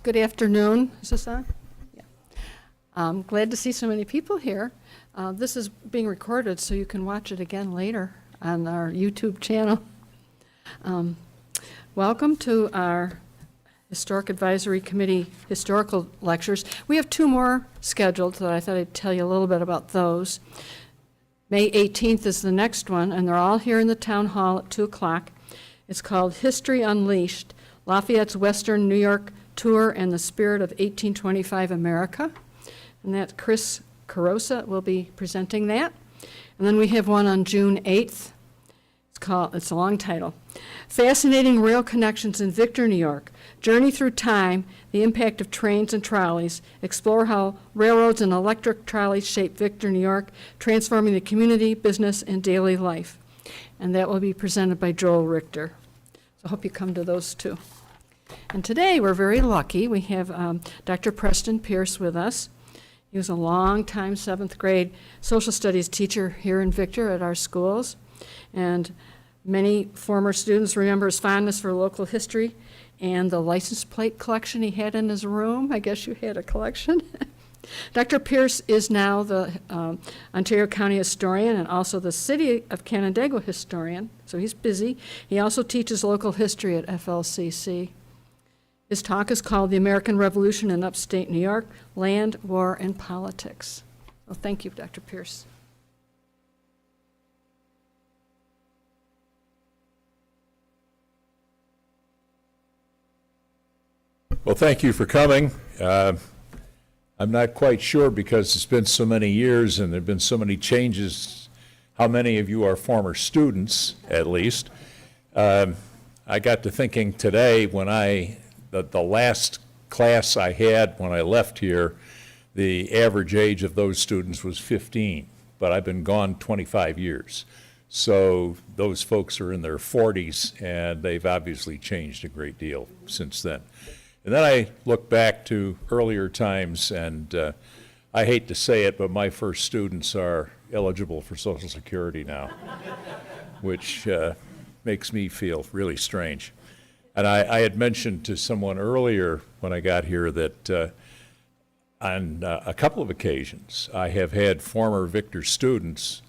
Good afternoon. Is this on? Yeah. I'm glad to see so many people here. This is being recorded, so you can watch it again later on our YouTube channel. Welcome to our Historic Advisory Committee historical lectures. We have two more scheduled, so I thought I'd tell you a little bit about those. May 18th is the next one, and they're all here in the town hall at 2 o'clock. It's called History Unleashed, Lafayette's Western New York Tour and the Spirit of 1825 America. And that Chris Carosa will be presenting that. And then we have one on June 8th. It's a long title. Fascinating Rail Connections in Victor, New York. Journey through time, the impact of trains and trolleys. Explore how railroads and electric trolleys shape Victor, New York, transforming the community, business, and daily life. And that will be presented by Joel Richter. So I hope you come to those too. And today we're very lucky. We have Dr. Preston Pierce with us. He was a long-time 7th grade social studies teacher here in Victor at our schools. And many former students remember his fondness for local history and the license plate collection he had in his room. I guess you had a collection. Dr. Pierce is now the Ontario County historian and also the City of Canandaigua historian, so he's busy. He also teaches local history at FLCC. His talk is called The American Revolution in Upstate New York, Land, War, and Politics. Well, thank you, Dr. Pierce. Well, thank you for coming. I'm not quite sure because it's been so many years and there have been so many changes, how many of you are former students, at least. I got to thinking today when the last class I had when I left here, the average age of those students was 15, but I've been gone 25 years. So those folks are in their 40s, and they've obviously changed a great deal since then. And then I look back to earlier times, and I hate to say it, but my first students are eligible for Social Security now, which makes me feel really strange. And I had mentioned to someone earlier when I got here that on a couple of occasions I have had former Victor students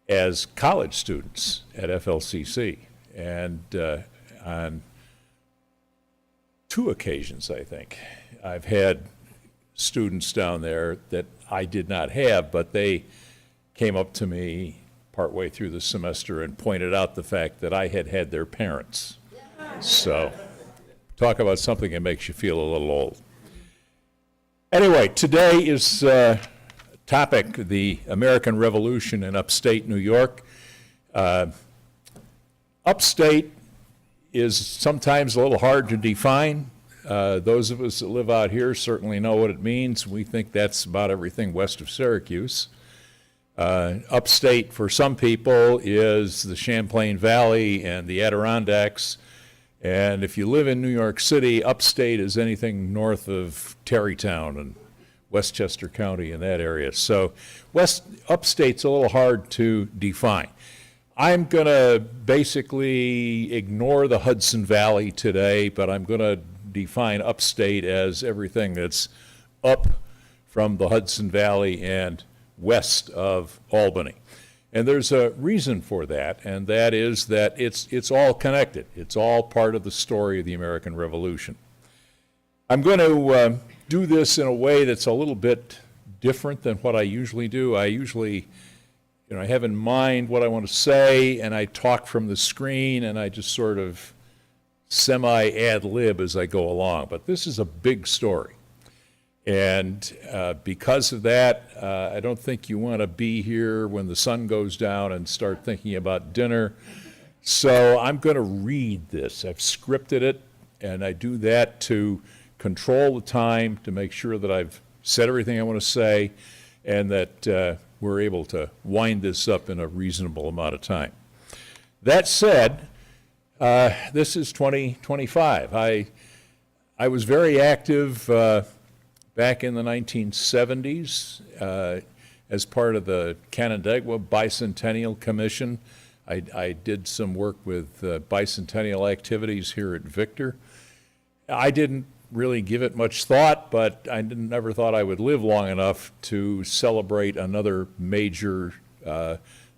as college students at FLCC. And on 2 occasions, I think, I've had students down there that I did not have, but they came up to me partway through the semester and pointed out the fact that I had had their parents. So, talk about something that makes you feel a little old. Anyway, today is topic, the American Revolution in upstate New York. Upstate is sometimes a little hard to define. Those of us that live out here certainly know what it means. We think that's about everything west of Syracuse. Upstate for some people is the Champlain Valley and the Adirondacks. And if you live in New York City, upstate is anything north of Tarrytown and Westchester County in that area. So upstate's a little hard to define. I'm going to basically ignore the Hudson Valley today, but I'm going to define upstate as everything that's up from the Hudson Valley and west of Albany. And there's a reason for that, and that is that it's all connected. It's all part of the story of the American Revolution. I'm going to do this in a way that's a little bit different than what I usually do. I usually, I have in mind what I want to say, and I talk from the screen, and I just sort of semi-ad-lib as I go along. But this is a big story. And because of that, I don't think you want to be here when the sun goes down and start thinking about dinner. So I'm going to read this. I've scripted it, and I do that to control the time, to make sure that I've said everything I want to say, and that we're able to wind this up in a reasonable amount of time. That said, this is 2025. I was very active back in the 1970s as part of the Canandaigua Bicentennial Commission. I did some work with bicentennial activities here at Victor. I didn't really give it much thought, but I never thought I would live long enough to celebrate another major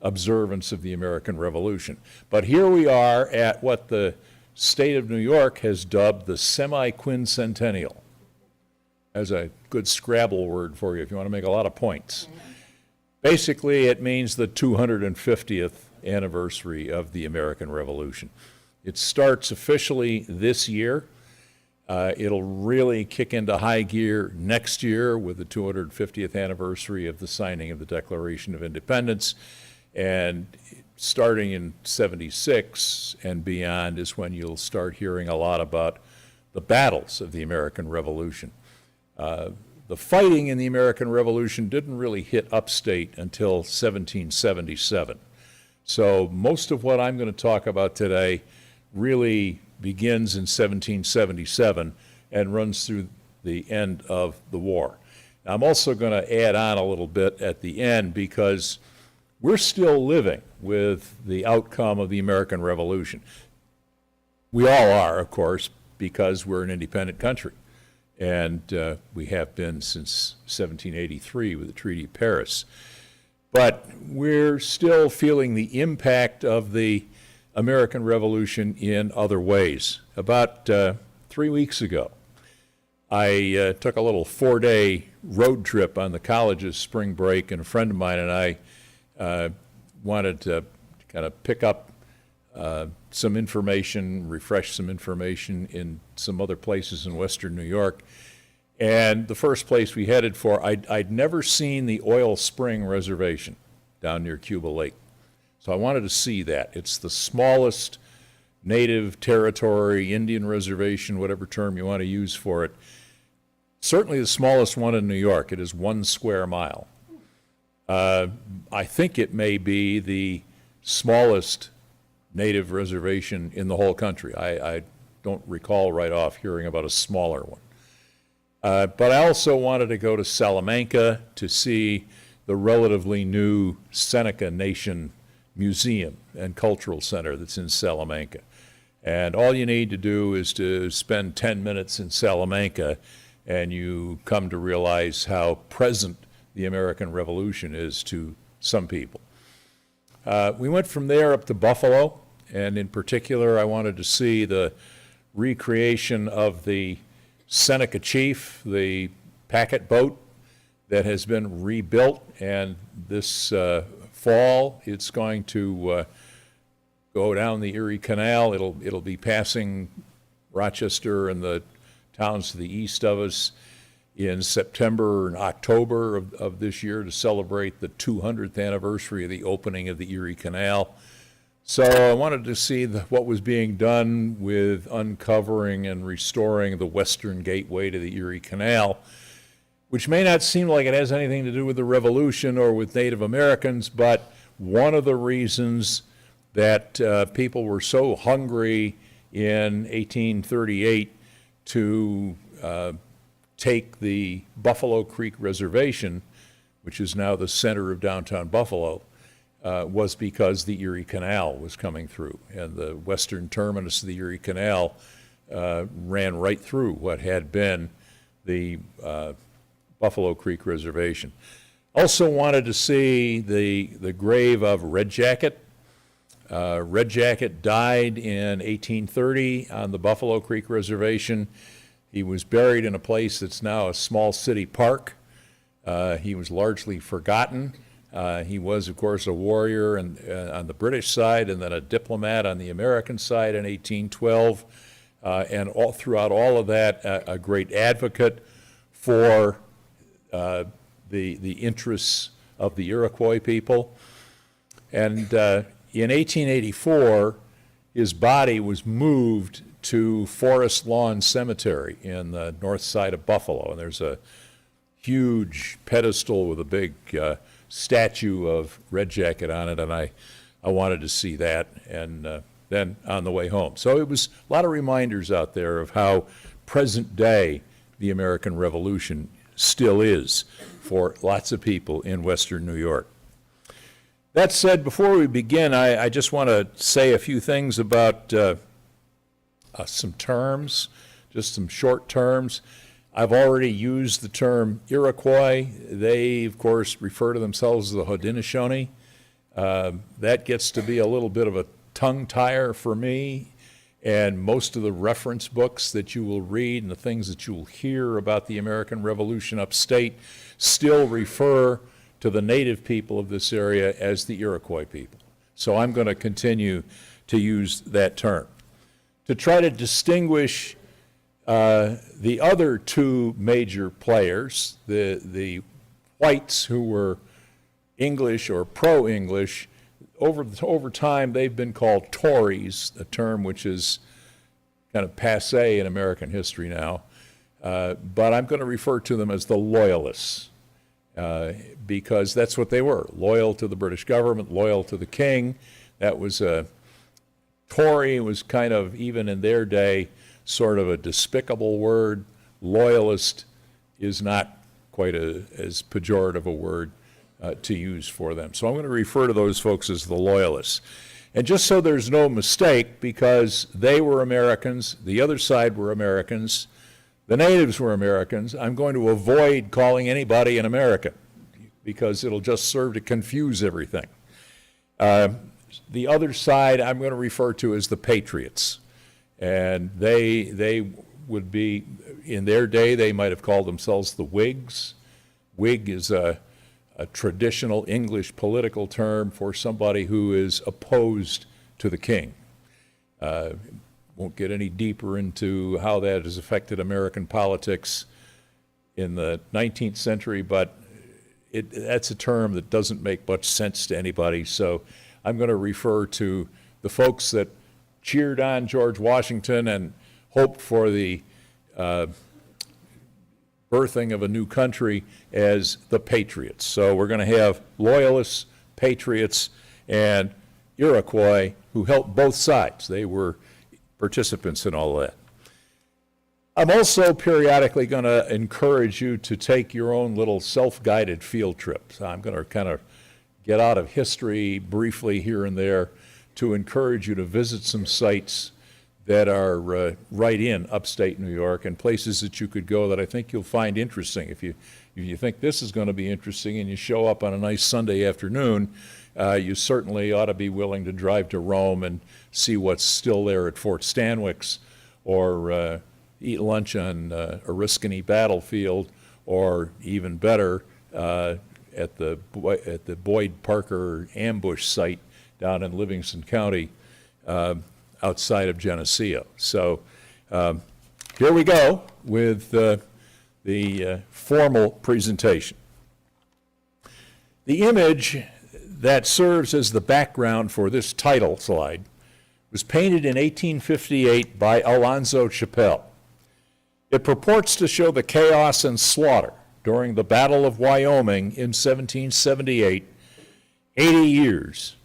observance of the American Revolution. But here we are at what the state of New York has dubbed the semi-quincentennial. As a good Scrabble word for you if you want to make a lot of points. Basically, it means the 250th anniversary of the American Revolution. It starts officially this year. It'll really kick into high gear next year with the 250th anniversary of the signing of the Declaration of Independence. And starting in '76 and beyond is when you'll start hearing a lot about the battles of the American Revolution. The fighting in the American Revolution didn't really hit Upstate until 1777. So most of what I'm going to talk about today really begins in 1777 and runs through the end of the war. Now, I'm also going to add on a little bit at the end because we're still living with the outcome of the American Revolution. We all are, of course, because we're an independent country. And we have been since 1783 with the Treaty of Paris. But we're still feeling the impact of the American Revolution in other ways. About 3 weeks ago, I took a little 4-day road trip on the college's spring break, and a friend of mine and I wanted to kind of pick up some information, refresh some information in some other places in western New York. And the first place we headed for, I'd never seen the Oil Spring Reservation down near Cuba Lake. So I wanted to see that. It's the smallest native territory, Indian reservation, whatever term you want to use for it. Certainly the smallest one in New York. It is 1 square mile. I think it may be the smallest native reservation in the whole country. I don't recall right off hearing about a smaller one. But I also wanted to go to Salamanca to see the relatively new Seneca Nation Museum and Cultural Center that's in Salamanca. And all you need to do is to spend 10 minutes in Salamanca and you come to realize how present the American Revolution is to some people. We went from there up to Buffalo, and in particular I wanted to see the recreation of the Seneca Chief, the packet boat that has been rebuilt, and this fall it's going to go down the Erie Canal. It'll be passing Rochester and the towns to the east of us in September and October of this year to celebrate the 200th anniversary of the opening of the Erie Canal. So I wanted to see what was being done with uncovering and restoring the western gateway to the Erie Canal, which may not seem like it has anything to do with the Revolution or with Native Americans, but one of the reasons that people were so hungry in 1838 to take the Buffalo Creek Reservation, which is now the center of downtown Buffalo, was because the Erie Canal was coming through, and the western terminus of the Erie Canal ran right through what had been the Buffalo Creek Reservation. Also wanted to see the grave of Red Jacket. Red Jacket died in 1830 on the Buffalo Creek Reservation. He was buried in a place that's now a small city park. He was largely forgotten. He was, of course, a warrior on the British side and then a diplomat on the American side in 1812. And throughout all of that, a great advocate for the interests of the Iroquois people. And in 1884, his body was moved to Forest Lawn Cemetery in the north side of Buffalo. And there's a huge pedestal with a big statue of Red Jacket on it, and I wanted to see that, and then on the way home. So it was a lot of reminders out there of how present day the American Revolution still is for lots of people in western New York. That said, before we begin, I just want to say a few things about some terms just some short terms. I've already used the term Iroquois. They, of course, refer to themselves as the Haudenosaunee. That gets to be a little bit of a tongue tire for me, and most of the reference books that you will read and the things that you will hear about the American Revolution upstate still refer to the native people of this area as the Iroquois people. So I'm going to continue to use that term. To try to distinguish the other two major players, the whites who were English or pro-English, over time they've been called Tories, a term which is kind of passé in American history now. But I'm going to refer to them as the Loyalists, because that's what they were, loyal to the British government, loyal to the king. That was Tory was kind of, even in their day, sort of a despicable word. Loyalist is not quite as pejorative a word to use for them. So I'm going to refer to those folks as the Loyalists. And just so there's no mistake, because they were Americans, the other side were Americans, the natives were Americans, I'm going to avoid calling anybody an American, because it'll just serve to confuse everything. The other side I'm going to refer to as the Patriots. And they would be, in their day, they might have called themselves the Whigs. Whig is a traditional English political term for somebody who is opposed to the king. Won't get any deeper into how that has affected American politics in the 19th century, but that's a term that doesn't make much sense to anybody. So I'm going to refer to the folks that cheered on George Washington and hoped for the birthing of a new country as the Patriots. So we're going to have Loyalists, Patriots, and Iroquois who helped both sides. They were participants in all of that. I'm also periodically going to encourage you to take your own little self-guided field trips. I'm going to kind of get out of history briefly here and there to encourage you to visit some sites that are right in upstate New York, and places that you could go that I think you'll find interesting. If you think this is going to be interesting and you show up on a nice Sunday afternoon, you certainly ought to be willing to drive to Rome and see what's still there at Fort Stanwix, or eat lunch on Oriskany Battlefield, or even better, at the Boyd Parker ambush site down in Livingston County, outside of Geneseo. So here we go with the formal presentation. The image that serves as the background for this title slide was painted in 1858 by Alonzo Chappell. It purports to show the chaos and slaughter during the Battle of Wyoming in 1778, 80 years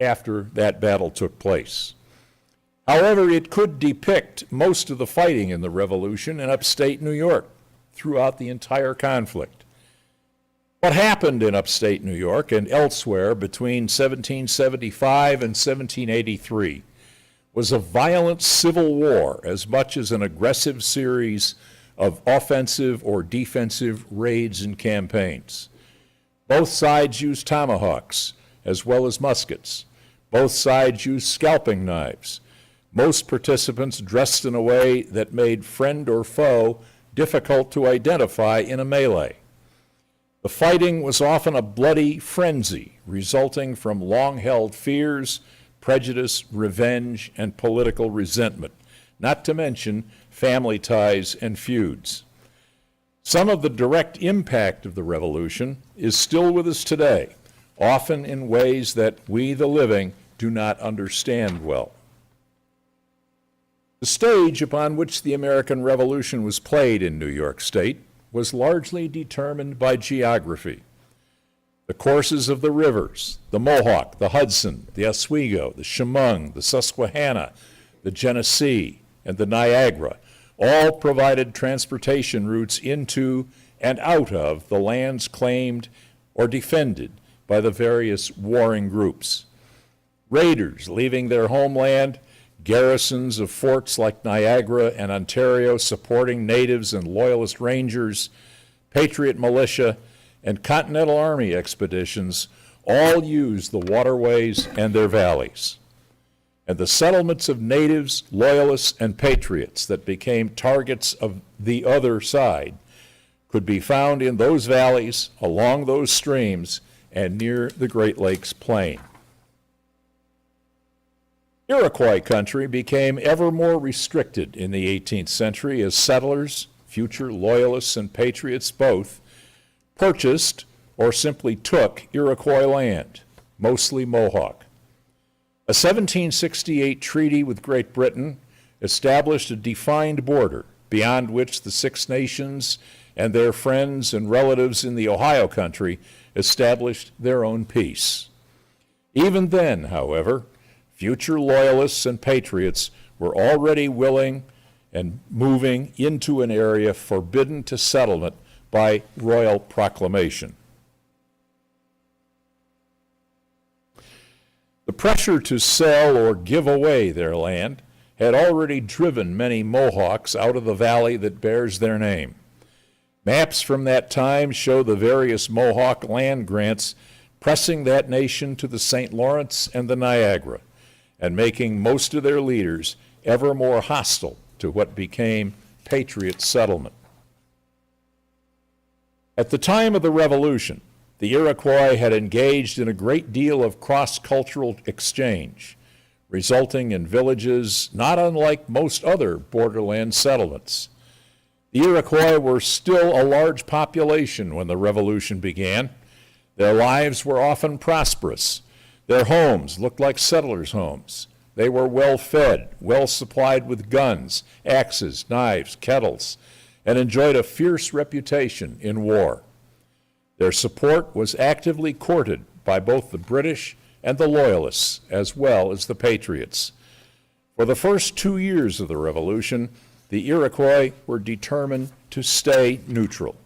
after that battle took place. However, it could depict most of the fighting in the Revolution in upstate New York throughout the entire conflict. What happened in upstate New York and elsewhere between 1775 and 1783 was a violent civil war as much as an aggressive series of offensive or defensive raids and campaigns. Both sides used tomahawks as well as muskets. Both sides used scalping knives. Most participants dressed in a way that made friend or foe difficult to identify in a melee. The fighting was often a bloody frenzy resulting from long-held fears, prejudice, revenge, and political resentment, not to mention family ties and feuds. Some of the direct impact of the Revolution is still with us today, often in ways that we, the living, do not understand well. The stage upon which the American Revolution was played in New York State was largely determined by geography. The courses of the rivers, the Mohawk, the Hudson, the Oswego, the Chemung, the Susquehanna, the Genesee, and the Niagara, all provided transportation routes into and out of the lands claimed or defended by the various warring groups. Raiders leaving their homeland garrisons of forts like Niagara and Ontario supporting natives and loyalist rangers, patriot militia, and Continental Army expeditions all used the waterways and their valleys. And the settlements of natives, loyalists, and patriots that became targets of the other side could be found in those valleys, along those streams, and near the Great Lakes plain. Iroquois country became ever more restricted in the 18th century as settlers, future loyalists and patriots both, purchased or simply took Iroquois land, mostly Mohawk. A 1768 treaty with Great Britain established a defined border beyond which the Six Nations and their friends and relatives in the Ohio country established their own peace. Even then, however, future loyalists and patriots were already willing and moving into an area forbidden to settlement by royal proclamation. The pressure to sell or give away their land had already driven many Mohawks out of the valley that bears their name. Maps from that time show the various Mohawk land grants pressing that nation to the St. Lawrence and the Niagara, and making most of their leaders ever more hostile to what became patriot settlement. At the time of the Revolution, the Iroquois had engaged in a great deal of cross-cultural exchange, resulting in villages not unlike most other borderland settlements. The Iroquois were still a large population when the Revolution began. Their lives were often prosperous. Their homes looked like settlers' homes. They were well-fed, well-supplied with guns, axes, knives, kettles, and enjoyed a fierce reputation in war. Their support was actively courted by both the British and the Loyalists, as well as the Patriots. For the first 2 years of the Revolution, the Iroquois were determined to stay neutral.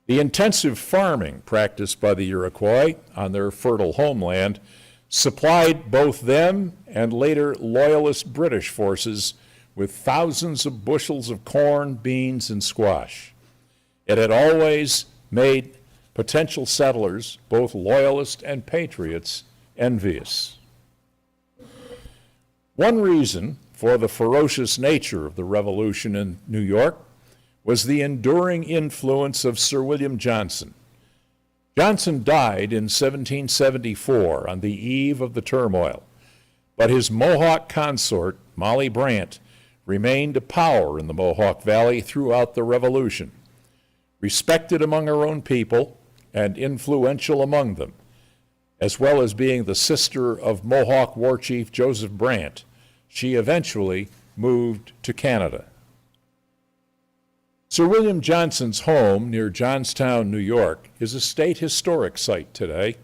The intensive farming practiced by the Iroquois on their fertile homeland supplied both them and later Loyalist British forces with thousands of bushels of corn, beans, and squash. It had always made potential settlers, both Loyalists and Patriots, envious. One reason for the ferocious nature of the Revolution in New York was the enduring influence of Sir William Johnson. Johnson died in 1774 on the eve of the turmoil, but his Mohawk consort, Molly Brant, remained a power in the Mohawk Valley throughout the Revolution. Respected among her own people and influential among them, as well as being the sister of Mohawk War Chief Joseph Brant, she eventually moved to Canada. Sir William Johnson's home near Johnstown, New York, is a state historic site today.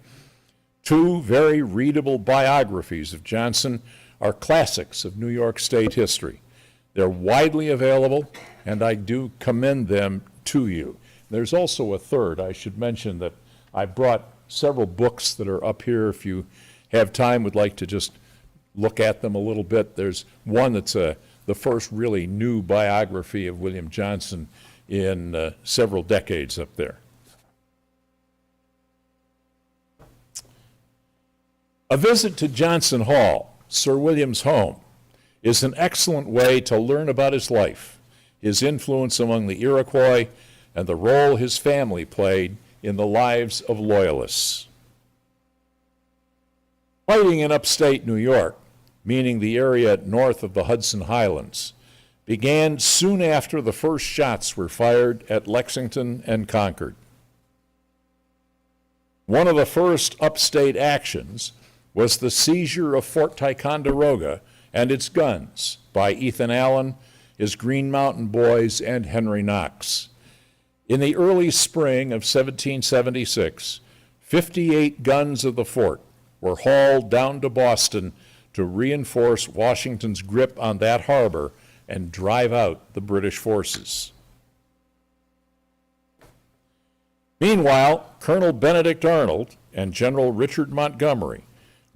2 very readable biographies of Johnson are classics of New York State history. They're widely available, and I do commend them to you. There's also a third. I should mention that I brought several books that are up here. If you have time, would like to just look at them a little bit. There's one that's the first really new biography of William Johnson in several decades up there. A visit to Johnson Hall, Sir William's home, is an excellent way to learn about his life, his influence among the Iroquois, and the role his family played in the lives of Loyalists. Fighting in upstate New York, meaning the area north of the Hudson Highlands, began soon after the first shots were fired at Lexington and Concord. One of the first upstate actions was the seizure of Fort Ticonderoga and its guns by Ethan Allen, his Green Mountain Boys, and Henry Knox. In the early spring of 1776, 58 guns of the fort were hauled down to Boston to reinforce Washington's grip on that harbor and drive out the British forces. Meanwhile, Colonel Benedict Arnold and General Richard Montgomery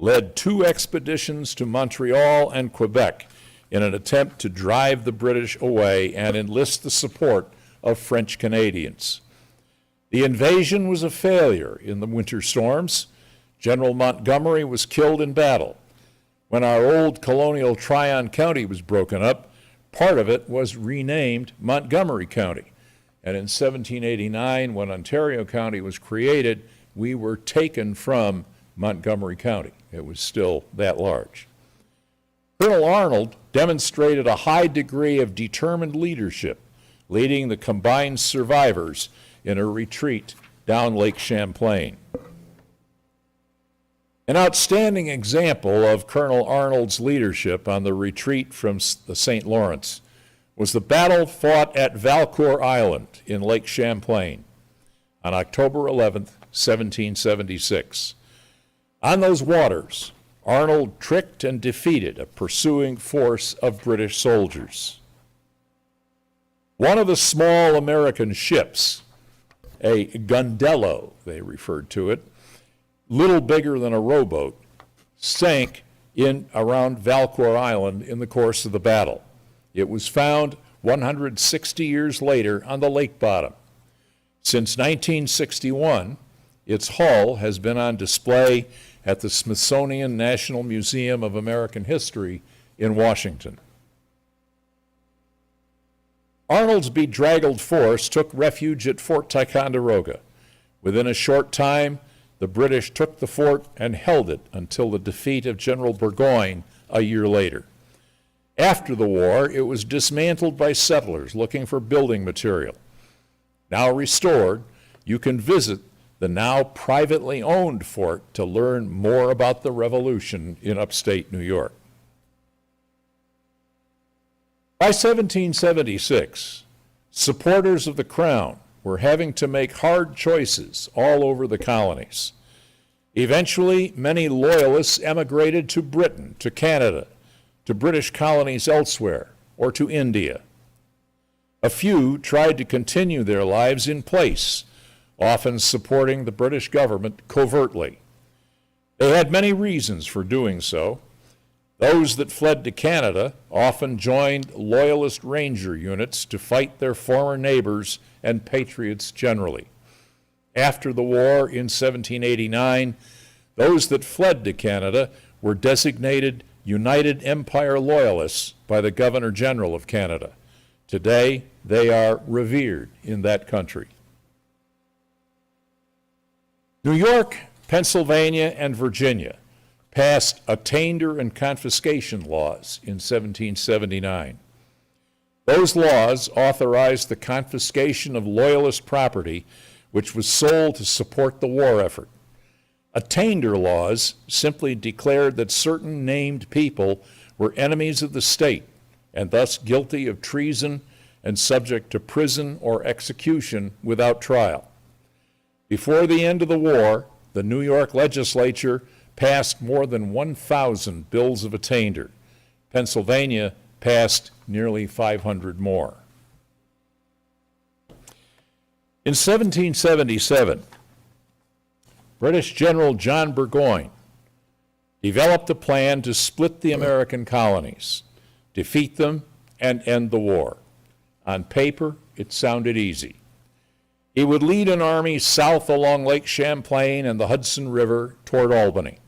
led 2 expeditions to Montreal and Quebec in an attempt to drive the British away and enlist the support of French Canadians. The invasion was a failure in the winter storms. General Montgomery was killed in battle. When our old colonial Tryon County was broken up, part of it was renamed Montgomery County. And in 1789, when Ontario County was created, we were taken from Montgomery County. It was still that large. Colonel Arnold demonstrated a high degree of determined leadership, leading the combined survivors in a retreat down Lake Champlain. An outstanding example of Colonel Arnold's leadership on the retreat from the St. Lawrence was the battle fought at Valcour Island in Lake Champlain on October 11, 1776. On those waters, Arnold tricked and defeated a pursuing force of British soldiers. One of the small American ships, a gundello, they referred to it, little bigger than a rowboat, sank in around Valcour Island in the course of the battle. It was found 160 years later on the lake bottom. Since 1961, its hull has been on display at the Smithsonian National Museum of American History in Washington. Arnold's bedraggled force took refuge at Fort Ticonderoga. Within a short time, the British took the fort and held it until the defeat of General Burgoyne a year later. After the war, it was dismantled by settlers looking for building material. Now restored, you can visit the now privately owned fort to learn more about the Revolution in upstate New York. By 1776, supporters of the Crown were having to make hard choices all over the colonies. Eventually, many Loyalists emigrated to Britain, to Canada, to British colonies elsewhere, or to India. A few tried to continue their lives in place, often supporting the British government covertly. They had many reasons for doing so. Those that fled to Canada often joined Loyalist Ranger units to fight their former neighbors and patriots generally. After the war in 1789, those that fled to Canada were designated United Empire Loyalists by the Governor General of Canada. Today, they are revered in that country. New York, Pennsylvania, and Virginia passed attainder and confiscation laws in 1779. Those laws authorized the confiscation of Loyalist property which was sold to support the war effort. Attainder laws simply declared that certain named people were enemies of the state and thus guilty of treason and subject to prison or execution without trial. Before the end of the war, the New York legislature passed more than 1,000 bills of attainder. Pennsylvania passed nearly 500 more. In 1777, British General John Burgoyne developed a plan to split the American colonies, defeat them, and end the war. On paper, it sounded easy. He would lead an army south along Lake Champlain and the Hudson River toward Albany.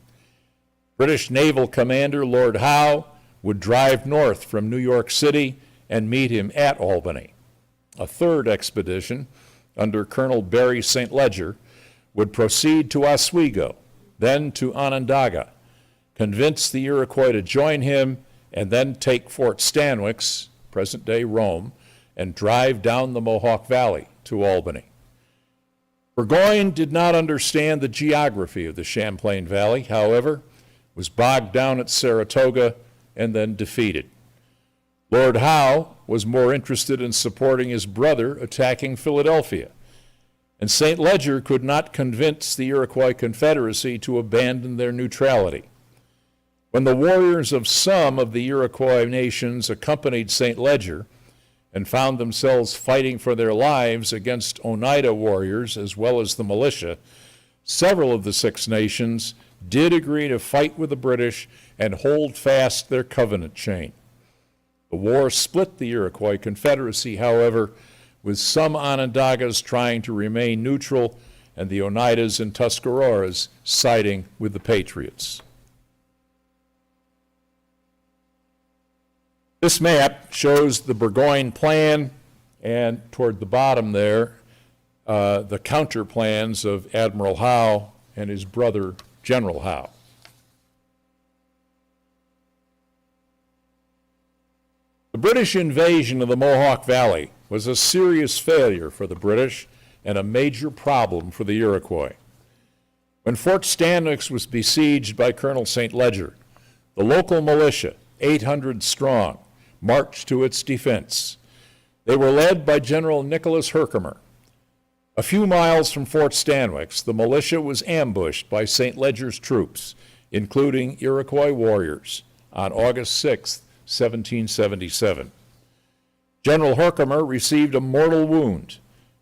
British Naval Commander Lord Howe would drive north from New York City and meet him at Albany. A third expedition, under Colonel Barry St. Ledger, would proceed to Oswego, then to Onondaga, convince the Iroquois to join him, and then take Fort Stanwix, present-day Rome, and drive down the Mohawk Valley to Albany. Burgoyne did not understand the geography of the Champlain Valley, however, was bogged down at Saratoga and then defeated. Lord Howe was more interested in supporting his brother attacking Philadelphia, and St. Ledger could not convince the Iroquois Confederacy to abandon their neutrality. When the warriors of some of the Iroquois nations accompanied St. Ledger and found themselves fighting for their lives against Oneida warriors as well as the militia, several of the Six Nations did agree to fight with the British and hold fast their covenant chain. The war split the Iroquois Confederacy, however, with some Onondagas trying to remain neutral and the Oneidas and Tuscaroras siding with the Patriots. This map shows the Burgoyne plan, and toward the bottom there, the counter plans of Admiral Howe and his brother, General Howe. The British invasion of the Mohawk Valley was a serious failure for the British and a major problem for the Iroquois. When Fort Stanwix was besieged by Colonel St. Leger, the local militia, 800 strong, marched to its defense. They were led by General Nicholas Herkimer. A few miles from Fort Stanwix, the militia was ambushed by St. Leger's troops, including Iroquois warriors, on August 6, 1777. General Herkimer received a mortal wound,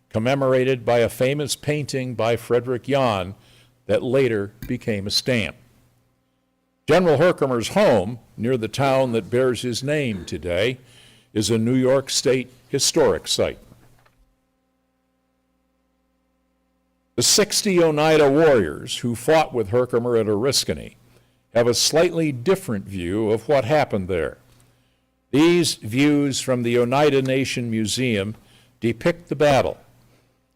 commemorated by a famous painting by Frederick Yon that later became a stamp. General Herkimer's home, near the town that bears his name today, is a New York State historic site. The 60 Oneida warriors who fought with Herkimer at Oriskany have a slightly different view of what happened there. These views from the Oneida Nation Museum depict the battle.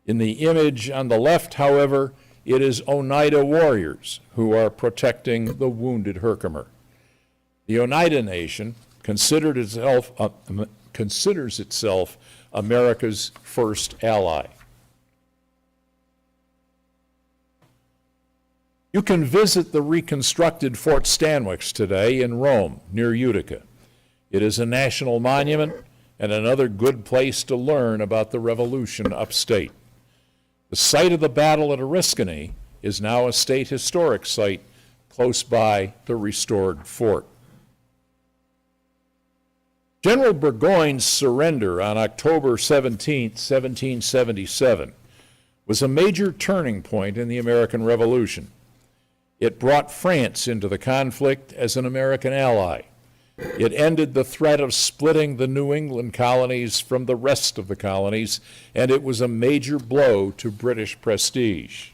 In the image on the left, however, it is Oneida warriors who are protecting the wounded Herkimer. The Oneida Nation considers itself America's first ally. You can visit the reconstructed Fort Stanwix today in Rome, near Utica. It is a national monument and another good place to learn about the Revolution upstate. The site of the battle at Oriskany is now a state historic site close by the restored fort. General Burgoyne's surrender on October 17, 1777, was a major turning point in the American Revolution. It brought France into the conflict as an American ally. It ended the threat of splitting the New England colonies from the rest of the colonies, and it was a major blow to British prestige.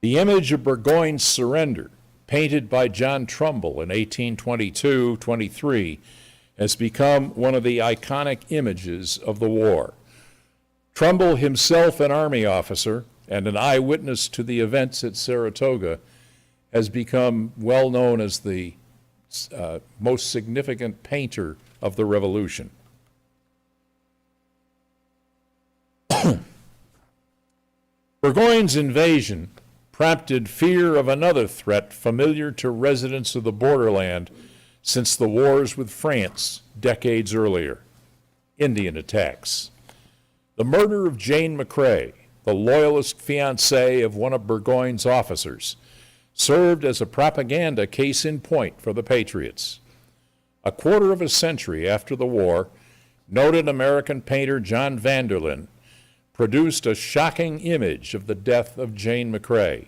The image of Burgoyne's surrender, painted by John Trumbull in 1822-23, has become one of the iconic images of the war. Trumbull, himself an Army officer and an eyewitness to the events at Saratoga, has become well known as the most significant painter of the Revolution. Burgoyne's invasion prompted fear of another threat familiar to residents of the borderland since the wars with France decades earlier: Indian attacks. The murder of Jane McCrae, the loyalist fiancée of one of Burgoyne's officers, served as a propaganda case in point for the Patriots. A quarter of a century after the war, noted American painter John Vanderlyn produced a shocking image of the death of Jane McCrae.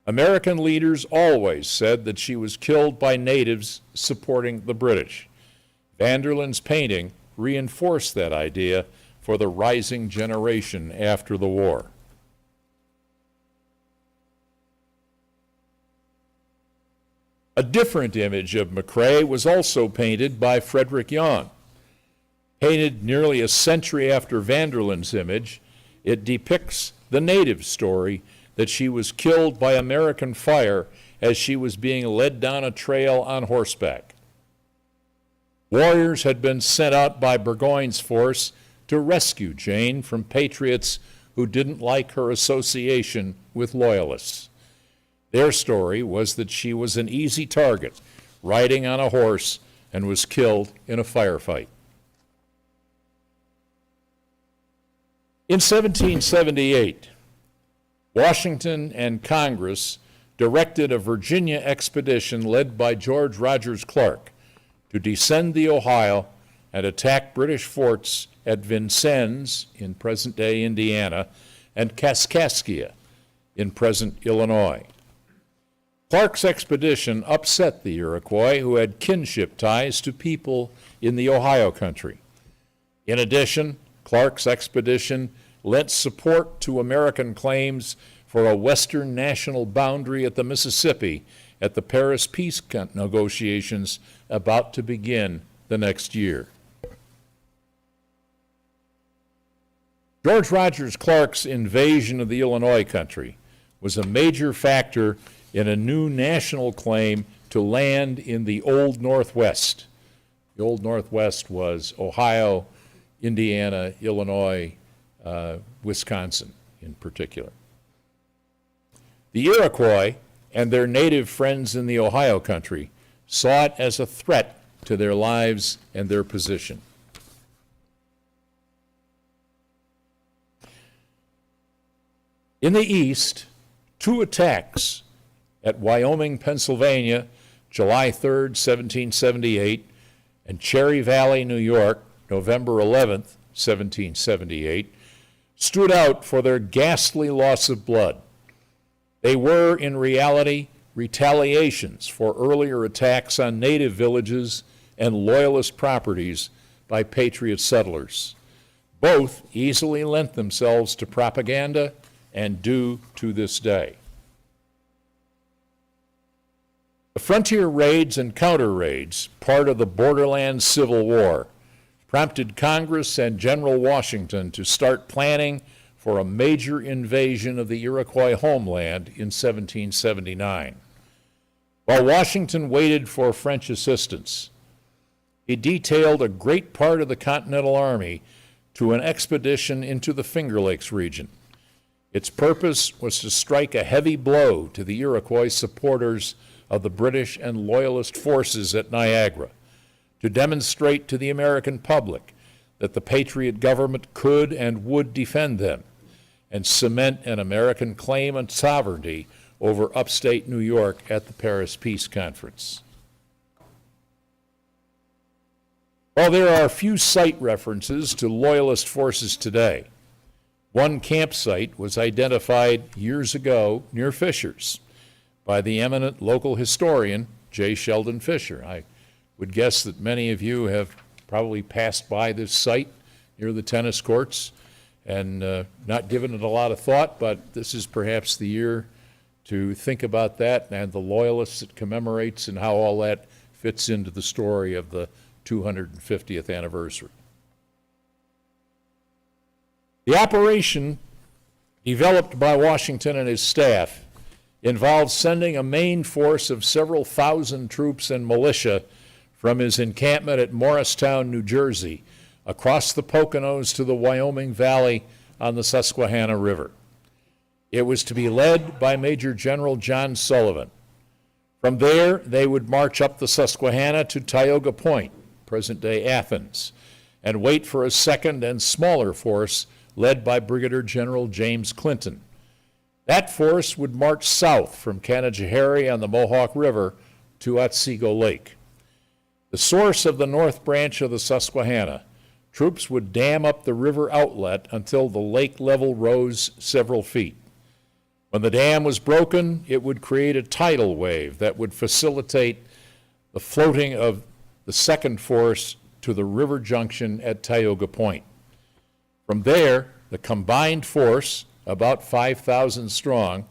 American leaders always said that she was killed by natives supporting the British. Vanderlyn's painting reinforced that idea for the rising generation after the war. A different image of McCrae was also painted by Frederick Yon. Painted nearly a century after Vanderlyn's image, it depicts the native story that she was killed by American fire as she was being led down a trail on horseback. Warriors had been sent out by Burgoyne's force to rescue Jane from patriots who didn't like her association with loyalists. Their story was that she was an easy target, riding on a horse, and was killed in a firefight. In 1778, Washington and Congress directed a Virginia expedition led by George Rogers Clark to descend the Ohio and attack British forts at Vincennes, in present-day Indiana, and Kaskaskia, in present Illinois. Clark's expedition upset the Iroquois, who had kinship ties to people in the Ohio country. In addition, Clark's expedition lent support to American claims for a western national boundary at the Mississippi at the Paris peace negotiations about to begin the next year. George Rogers Clark's invasion of the Illinois country was a major factor in a new national claim to land in the Old Northwest. The Old Northwest was Ohio, Indiana, Illinois, Wisconsin in particular. The Iroquois and their native friends in the Ohio country saw it as a threat to their lives and their position. In the East, two attacks at Wyoming, Pennsylvania, July 3rd, 1778, and Cherry Valley, New York, November 11th, 1778, stood out for their ghastly loss of blood. They were, in reality, retaliations for earlier attacks on native villages and loyalist properties by patriot settlers. Both easily lent themselves to propaganda and do to this day. The frontier raids and counter-raids, part of the borderland Civil War, prompted Congress and General Washington to start planning for a major invasion of the Iroquois homeland in 1779. While Washington waited for French assistance, he detailed a great part of the Continental Army to an expedition into the Finger Lakes region. Its purpose was to strike a heavy blow to the Iroquois supporters of the British and Loyalist forces at Niagara, to demonstrate to the American public that the Patriot government could and would defend them, and cement an American claim on sovereignty over upstate New York at the Paris Peace Conference. While there are few site references to Loyalist forces today, one campsite was identified years ago near Fishers by the eminent local historian, J. Sheldon Fisher. I would guess that many of you have probably passed by this site near the tennis courts and not given it a lot of thought, but this is perhaps the year to think about that and the Loyalists it commemorates and how all that fits into the story of the 250th anniversary. The operation developed by Washington and his staff involved sending a main force of several thousand troops and militia from his encampment at Morristown, New Jersey, across the Poconos to the Wyoming Valley on the Susquehanna River. It was to be led by Major General John Sullivan. From there, they would march up the Susquehanna to Tioga Point, present-day Athens, and wait for a second and smaller force led by Brigadier General James Clinton. That force would march south from Canajoharie on the Mohawk River to Otsego Lake. The source of the north branch of the Susquehanna, troops would dam up the river outlet until the lake level rose several feet. When the dam was broken, it would create a tidal wave that would facilitate the floating of the second force to the river junction at Tioga Point. From there, the combined force, about 5,000 strong,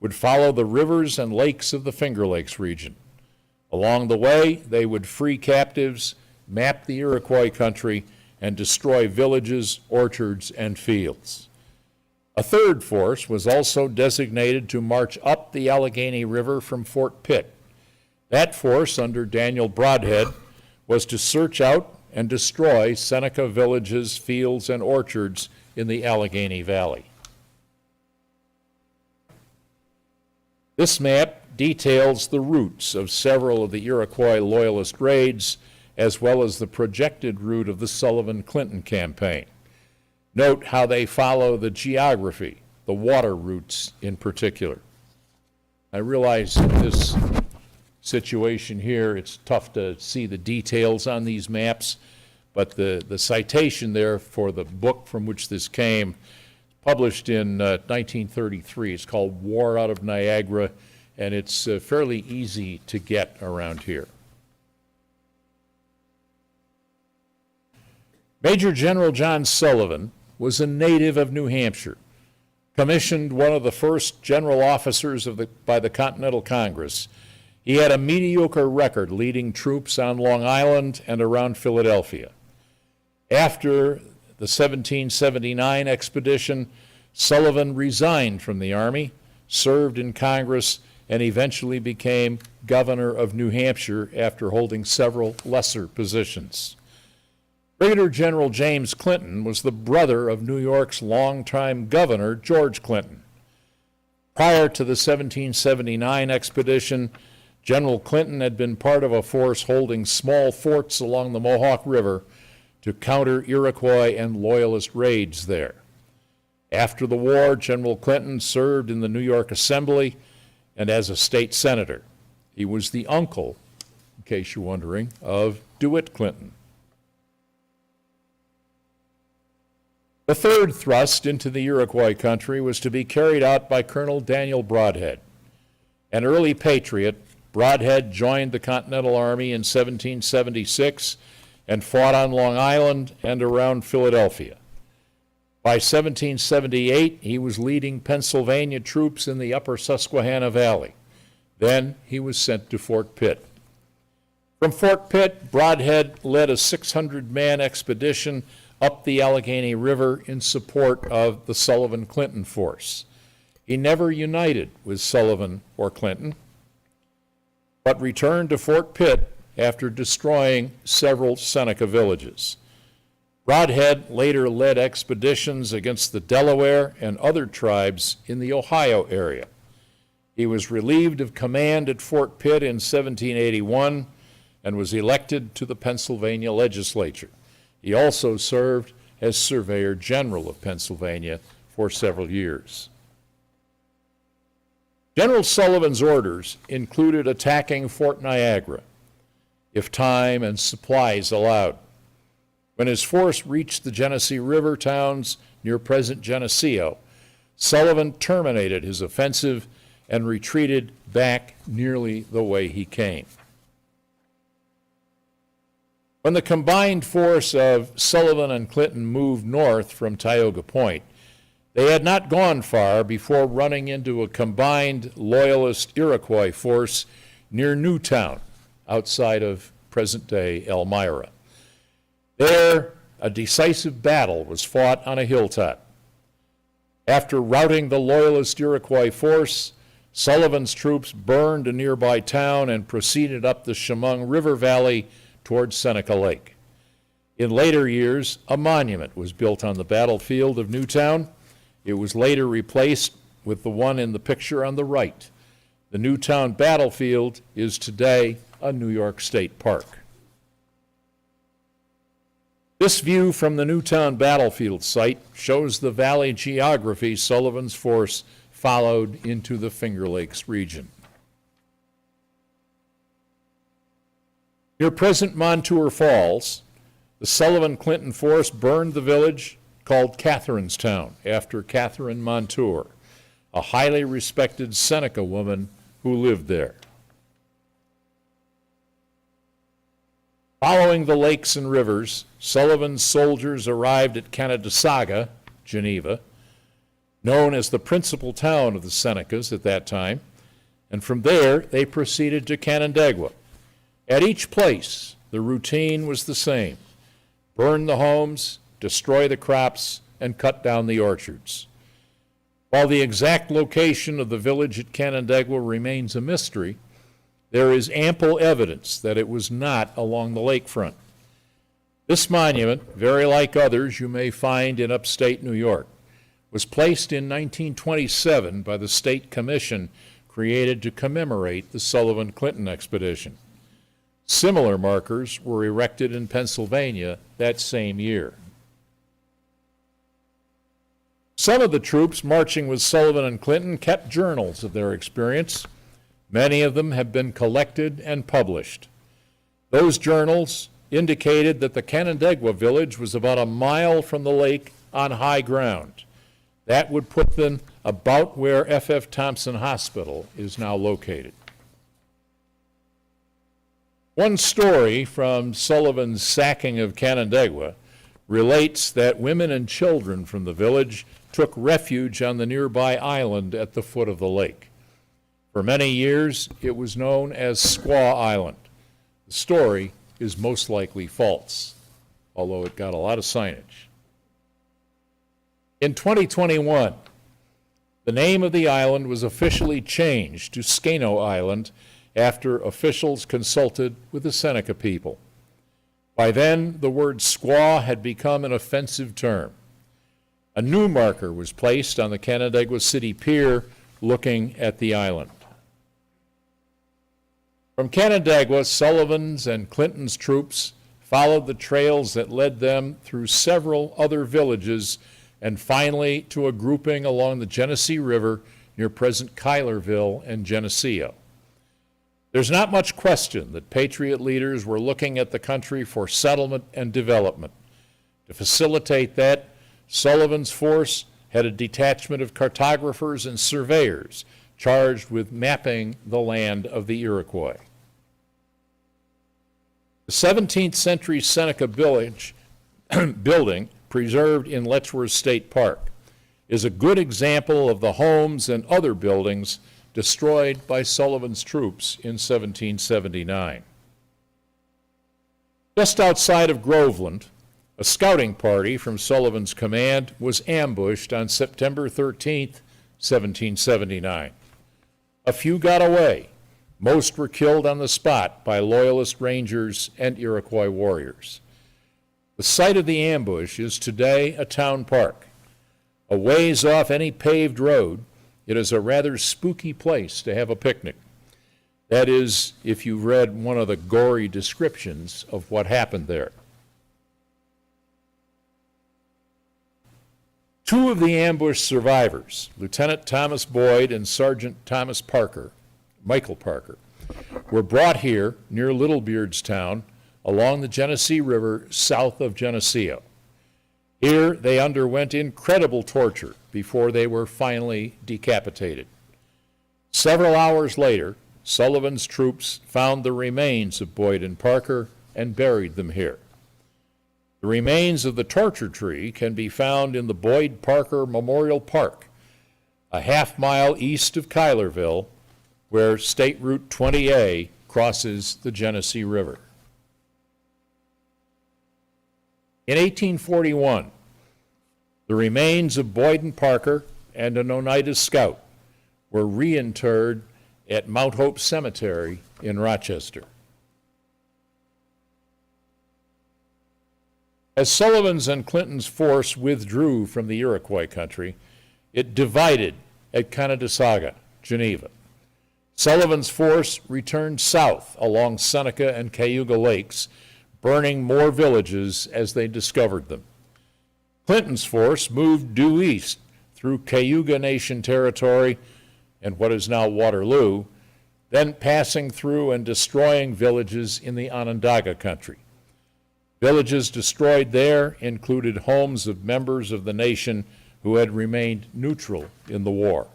would follow the rivers and lakes of the Finger Lakes region. Along the way, they would free captives, map the Iroquois country, and destroy villages, orchards, and fields. A third force was also designated to march up the Allegheny River from Fort Pitt. That force, under Daniel Brodhead, was to search out and destroy Seneca villages, fields, and orchards in the Allegheny Valley. This map details the routes of several of the Iroquois Loyalist raids, as well as the projected route of the Sullivan-Clinton campaign. Note how they follow the geography, the water routes in particular. I realize in this situation here, it's tough to see the details on these maps, but the citation there for the book from which this came published in 1933. It's called War Out of Niagara, and it's fairly easy to get around here. Major General John Sullivan was a native of New Hampshire, commissioned one of the first general officers by the Continental Congress. He had a mediocre record leading troops on Long Island and around Philadelphia. After the 1779 expedition, Sullivan resigned from the Army, served in Congress, and eventually became governor of New Hampshire after holding several lesser positions. Brigadier General James Clinton was the brother of New York's longtime governor, George Clinton. Prior to the 1779 expedition, General Clinton had been part of a force holding small forts along the Mohawk River to counter Iroquois and Loyalist raids there. After the war, General Clinton served in the New York Assembly and as a state senator. He was the uncle, in case you're wondering, of DeWitt Clinton. The third thrust into the Iroquois country was to be carried out by Colonel Daniel Brodhead. An early patriot, Brodhead joined the Continental Army in 1776 and fought on Long Island and around Philadelphia. By 1778, he was leading Pennsylvania troops in the upper Susquehanna Valley. Then he was sent to Fort Pitt. From Fort Pitt, Brodhead led a 600-man expedition up the Allegheny River in support of the Sullivan-Clinton force. He never united with Sullivan or Clinton, but returned to Fort Pitt after destroying several Seneca villages. Brodhead later led expeditions against the Delaware and other tribes in the Ohio area. He was relieved of command at Fort Pitt in 1781 and was elected to the Pennsylvania legislature. He also served as Surveyor General of Pennsylvania for several years. General Sullivan's orders included attacking Fort Niagara if time and supplies allowed. When his force reached the Genesee River towns near present Geneseo, Sullivan terminated his offensive and retreated back nearly the way he came. When the combined force of Sullivan and Clinton moved north from Tioga Point, they had not gone far before running into a combined Loyalist Iroquois force near Newtown, outside of present-day Elmira. There, a decisive battle was fought on a hilltop. After routing the Loyalist Iroquois force, Sullivan's troops burned a nearby town and proceeded up the Chemung River Valley towards Seneca Lake. In later years, a monument was built on the battlefield of Newtown. It was later replaced with the one in the picture on the right. The Newtown battlefield is today a New York State park. This view from the Newtown battlefield site shows the valley geography Sullivan's force followed into the Finger Lakes region. Near present Montour Falls, the Sullivan-Clinton force burned the village called Catherinestown after Catherine Montour, a highly respected Seneca woman who lived there. Following the lakes and rivers, Sullivan's soldiers arrived at Canandaigua, Geneva, known as the principal town of the Senecas at that time, and from there they proceeded to Canandaigua. At each place, the routine was the same: burn the homes, destroy the crops, and cut down the orchards. While the exact location of the village at Canandaigua remains a mystery, there is ample evidence that it was not along the lakefront. This monument, very like others you may find in upstate New York, was placed in 1927 by the State Commission created to commemorate the Sullivan-Clinton expedition. Similar markers were erected in Pennsylvania that same year. Some of the troops marching with Sullivan and Clinton kept journals of their experience. Many of them have been collected and published. Those journals indicated that the Canandaigua village was about a mile from the lake on high ground. That would put them about where F.F. Thompson Hospital is now located. One story from Sullivan's sacking of Canandaigua relates that women and children from the village took refuge on the nearby island at the foot of the lake. For many years, it was known as Squaw Island. The story is most likely false, although it got a lot of signage. In 2021, the name of the island was officially changed to Skano Island after officials consulted with the Seneca people. By then, the word squaw had become an offensive term. A new marker was placed on the Canandaigua City Pier looking at the island. From Canandaigua, Sullivan's and Clinton's troops followed the trails that led them through several other villages and finally to a grouping along the Genesee River near present Cuylerville and Geneseo. There's not much question that Patriot leaders were looking at the country for settlement and development. To facilitate that, Sullivan's force had a detachment of cartographers and surveyors charged with mapping the land of the Iroquois. The 17th century Seneca village building, preserved in Letchworth State Park, is a good example of the homes and other buildings destroyed by Sullivan's troops in 1779. Just outside of Groveland, a scouting party from Sullivan's command was ambushed on September 13, 1779. A few got away. Most were killed on the spot by Loyalist Rangers and Iroquois warriors. The site of the ambush is today a town park. A ways off any paved road, it is a rather spooky place to have a picnic. That is, if you've read one of the gory descriptions of what happened there. Two of the ambush survivors, Lieutenant Thomas Boyd and Sergeant Michael Parker, were brought here near Littlebeardstown along the Genesee River south of Geneseo. Here they underwent incredible torture before they were finally decapitated. Several hours later, Sullivan's troops found the remains of Boyd and Parker and buried them here. The remains of the torture tree can be found in the Boyd Parker Memorial Park, a half-mile east of Cuylerville, where State Route 20A crosses the Genesee River. In 1841, the remains of Boyd and Parker and an Oneida scout were reinterred at Mount Hope Cemetery in Rochester. As Sullivan's and Clinton's force withdrew from the Iroquois country, it divided at Canandaigua, Geneva. Sullivan's force returned south along Seneca and Cayuga lakes, burning more villages as they discovered them. Clinton's force moved due east through Cayuga Nation territory and what is now Waterloo, then passing through and destroying villages in the Onondaga country. Villages destroyed there included homes of members of the nation who had remained neutral in the war.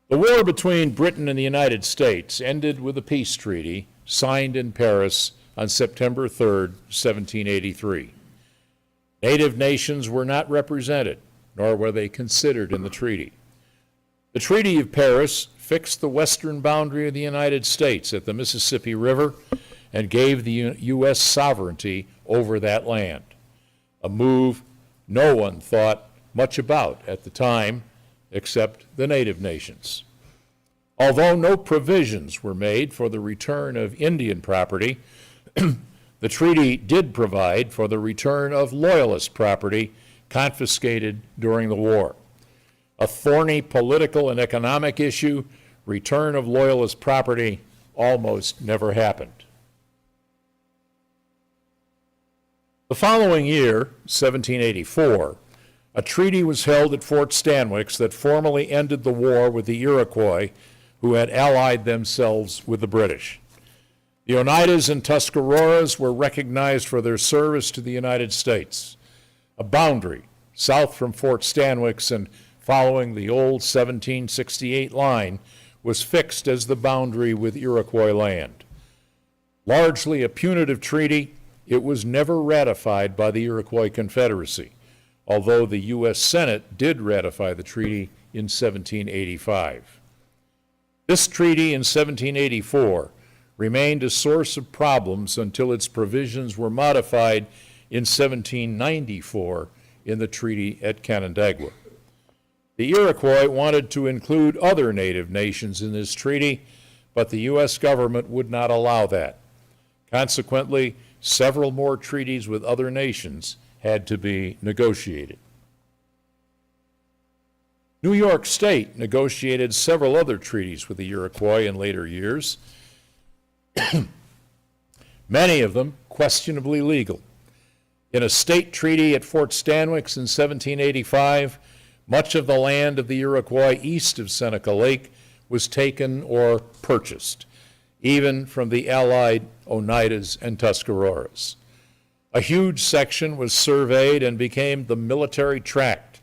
The war between Britain and the United States ended with a peace treaty signed in Paris on September 3, 1783. Native nations were not represented, nor were they considered in the treaty. The Treaty of Paris fixed the western boundary of the United States at the Mississippi River and gave the U.S. sovereignty over that land, a move no one thought much about at the time except the native nations. Although no provisions were made for the return of Indian property, the treaty did provide for the return of Loyalist property confiscated during the war. A thorny political and economic issue, return of Loyalist property almost never happened. The following year, 1784, a treaty was held at Fort Stanwix that formally ended the war with the Iroquois, who had allied themselves with the British. The Oneidas and Tuscaroras were recognized for their service to the United States. A boundary south from Fort Stanwix and following the old 1768 line was fixed as the boundary with Iroquois land. Largely a punitive treaty, it was never ratified by the Iroquois Confederacy, although the U.S. Senate did ratify the treaty in 1785. This treaty in 1784 remained a source of problems until its provisions were modified in 1794 in the treaty at Canandaigua. The Iroquois wanted to include other native nations in this treaty, but the U.S. government would not allow that. Consequently, several more treaties with other nations had to be negotiated. New York State negotiated several other treaties with the Iroquois in later years, many of them questionably legal. In a state treaty at Fort Stanwix in 1785, much of the land of the Iroquois east of Seneca Lake was taken or purchased, even from the allied Oneidas and Tuscaroras. A huge section was surveyed and became the military tract,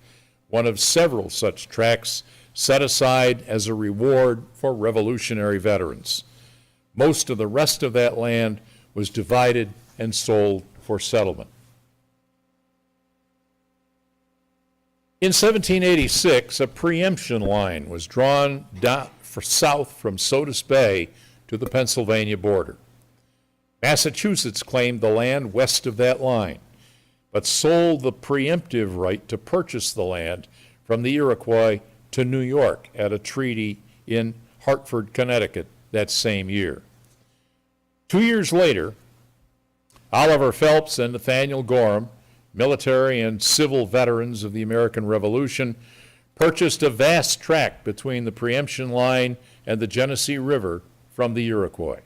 one of several such tracts set aside as a reward for Revolutionary veterans. Most of the rest of that land was divided and sold for settlement. In 1786, a preemption line was drawn down south from Sodus Bay to the Pennsylvania border. Massachusetts claimed the land west of that line, but sold the preemptive right to purchase the land from the Iroquois to New York at a treaty in Hartford, Connecticut that same year. 2 years later, Oliver Phelps and Nathaniel Gorham, military and civil veterans of the American Revolution, purchased a vast tract between the preemption line and the Genesee River from the Iroquois.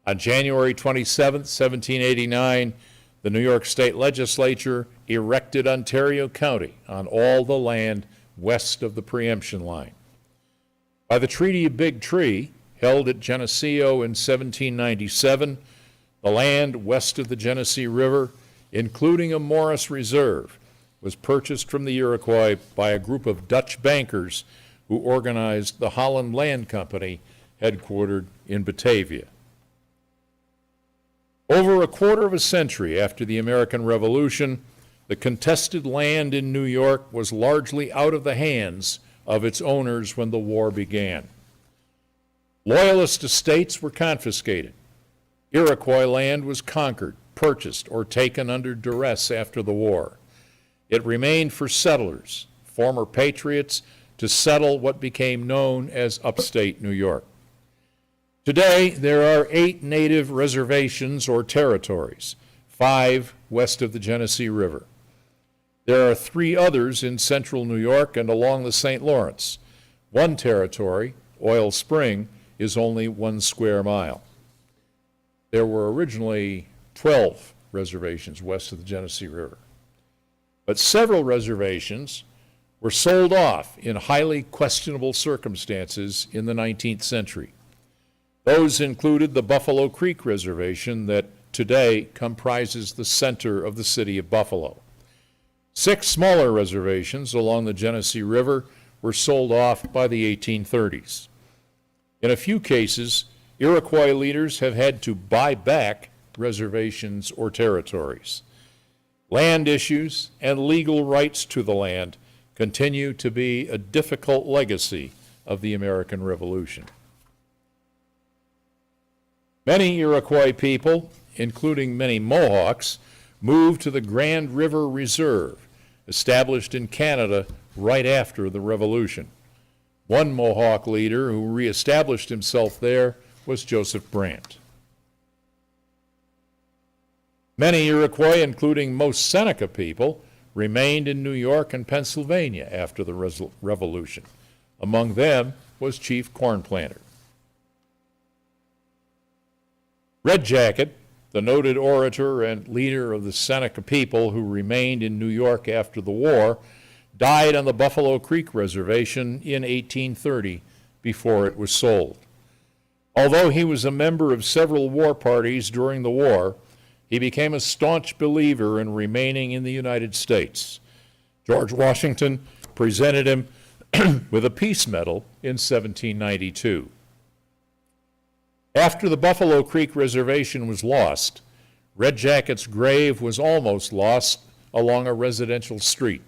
On January 27, 1789, the New York State Legislature erected Ontario County on all the land west of the preemption line. By the Treaty of Big Tree, held at Geneseo in 1797, the land west of the Genesee River, including a Morris Reserve, was purchased from the Iroquois by a group of Dutch bankers who organized the Holland Land Company, headquartered in Batavia. Over a quarter of a century after the American Revolution, the contested land in New York was largely out of the hands of its owners when the war began. Loyalist estates were confiscated. Iroquois land was conquered, purchased, or taken under duress after the war. It remained for settlers, former patriots, to settle what became known as Upstate New York. Today, there are 8 native reservations or territories, 5 west of the Genesee River. There are 3 others in central New York and along the St. Lawrence. One territory, Oil Spring, is only 1 square mile. There were originally 12 reservations west of the Genesee River. But several reservations were sold off in highly questionable circumstances in the 19th century. Those included the Buffalo Creek Reservation that today comprises the center of the city of Buffalo. 6 smaller reservations along the Genesee River were sold off by the 1830s. In a few cases, Iroquois leaders have had to buy back reservations or territories. Land issues and legal rights to the land continue to be a difficult legacy of the American Revolution. Many Iroquois people, including many Mohawks, moved to the Grand River Reserve, established in Canada right after the Revolution. One Mohawk leader who reestablished himself there was Joseph Brant. Many Iroquois, including most Seneca people, remained in New York and Pennsylvania after the Revolution. Among them was Chief Cornplanter. Red Jacket, the noted orator and leader of the Seneca people who remained in New York after the war, died on the Buffalo Creek Reservation in 1830 before it was sold. Although he was a member of several war parties during the war, he became a staunch believer in remaining in the United States. George Washington presented him with a peace medal in 1792. After the Buffalo Creek Reservation was lost, Red Jacket's grave was almost lost along a residential street.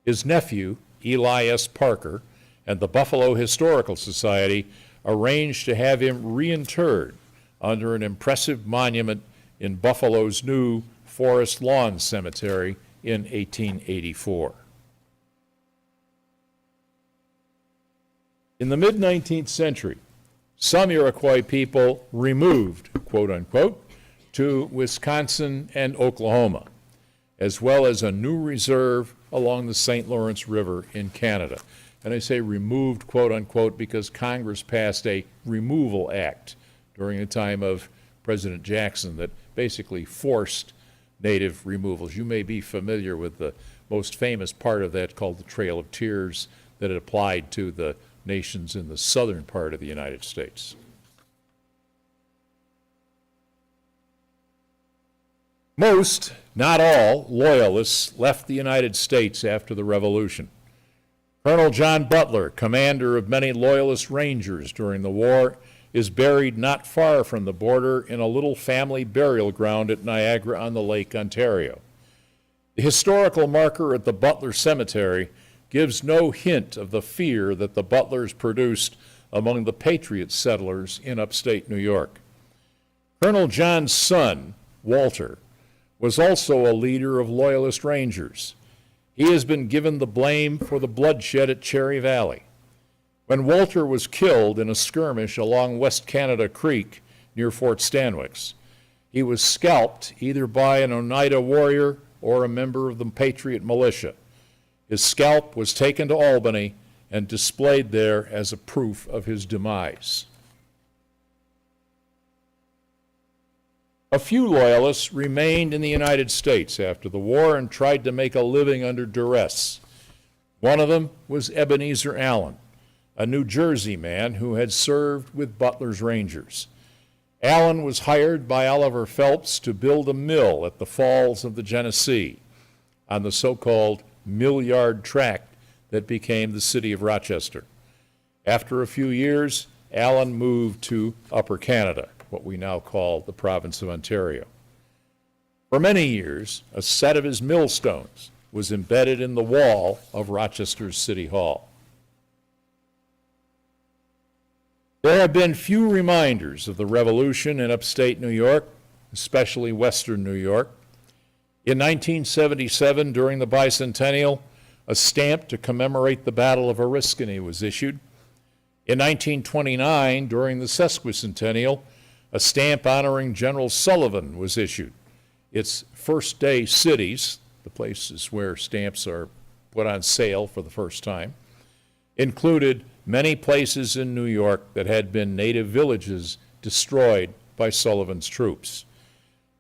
His nephew, Eli S. Parker, and the Buffalo Historical Society arranged to have him reinterred under an impressive monument in Buffalo's new Forest Lawn Cemetery in 1884. In the mid-19th century, some Iroquois people removed, quote unquote, to Wisconsin and Oklahoma, as well as a new reserve along the St. Lawrence River in Canada. And I say removed, quote unquote, because Congress passed a removal act during the time of President Jackson that basically forced native removals. You may be familiar with the most famous part of that called the Trail of Tears that it applied to the nations in the southern part of the United States. Most, not all, Loyalists left the United States after the Revolution. Colonel John Butler, commander of many Loyalist Rangers during the war, is buried not far from the border in a little family burial ground at Niagara-on-the-Lake, Ontario. The historical marker at the Butler Cemetery gives no hint of the fear that the Butlers produced among the Patriot settlers in upstate New York. Colonel John's son, Walter, was also a leader of Loyalist Rangers. He has been given the blame for the bloodshed at Cherry Valley. When Walter was killed in a skirmish along West Canada Creek near Fort Stanwix, he was scalped either by an Oneida warrior or a member of the Patriot militia. His scalp was taken to Albany and displayed there as a proof of his demise. A few Loyalists remained in the United States after the war and tried to make a living under duress. One of them was Ebenezer Allen, a New Jersey man who had served with Butler's Rangers. Allen was hired by Oliver Phelps to build a mill at the Falls of the Genesee on the so-called Mill Yard Tract that became the city of Rochester. After a few years, Allen moved to Upper Canada, what we now call the province of Ontario. For many years, a set of his millstones was embedded in the wall of Rochester's City Hall. There have been few reminders of the Revolution in upstate New York, especially western New York. In 1977, during the bicentennial, a stamp to commemorate the Battle of Oriskany was issued. In 1929, during the sesquicentennial, a stamp honoring General Sullivan was issued. Its first day cities, the places where stamps are put on sale for the first time, included many places in New York that had been native villages destroyed by Sullivan's troops.